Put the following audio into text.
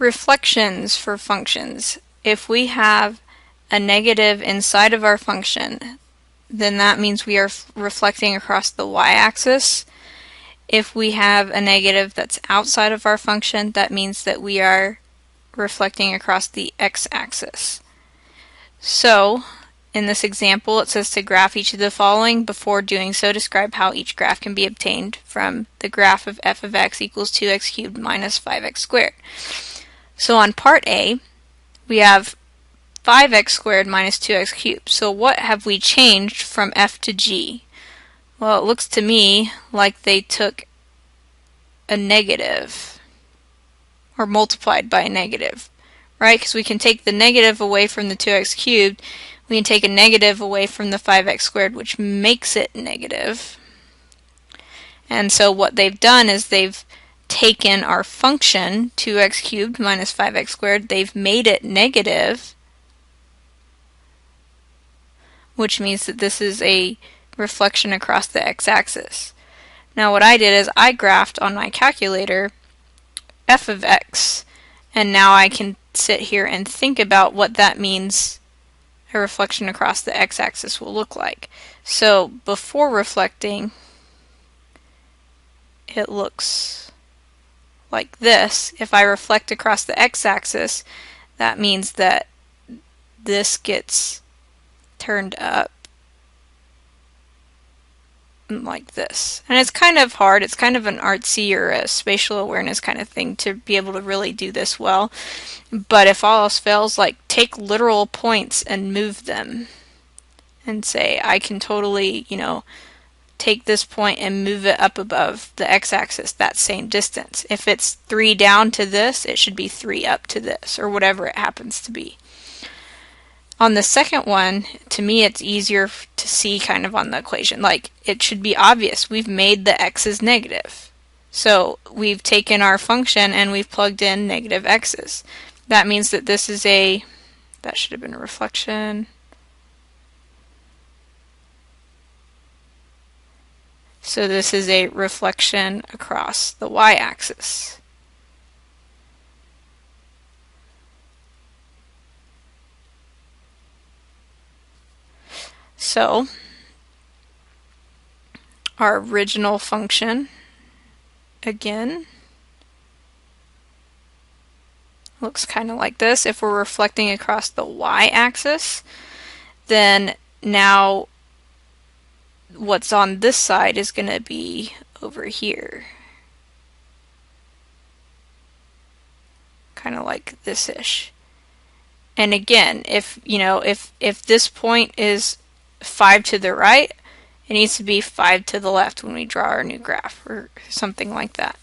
Reflections for functions. If we have a negative inside of our function, then that means we are reflecting across the y-axis. If we have a negative that's outside of our function, that means that we are reflecting across the x-axis. So, in this example, it says to graph each of the following. Before doing so, describe how each graph can be obtained from the graph of f of x equals 2x cubed minus 5x squared. So on part A, we have 5x squared minus 2x cubed. So what have we changed from f to g? Well, it looks to me like they took a negative, or multiplied by a negative, right? Because we can take the negative away from the 2x cubed, we can take a negative away from the 5x squared, which makes it negative. And so what they've done is they've taken our function, 2x cubed minus 5x squared, they've made it negative, which means that this is a reflection across the x-axis. Now what I did is I graphed on my calculator f of x, and now I can sit here and think about what that means a reflection across the x-axis will look like. So before reflecting, it looks like this. If I reflect across the x-axis, that means that this gets turned up like this. And it's kind of hard, it's kind of an artsy or a spatial awareness kind of thing to be able to really do this well. But if all else fails, like take literal points and move them and say I can totally, take this point and move it up above the x-axis that same distance. If it's 3 down to this, it should be 3 up to this, or whatever it happens to be. On the second one, to me it's easier to see kind of on the equation. Like, it should be obvious. We've made the x's negative. So we've taken our function and we've plugged in negative x's. That means that this is that should have been a reflection. So this is a reflection across the y-axis. So our original function, again, looks kind of like this. If we're reflecting across the y-axis, then now what's on this side is going to be over here. Kind of like this-ish. And again, if this point is 5 to the right, it needs to be 5 to the left when we draw our new graph, or something like that.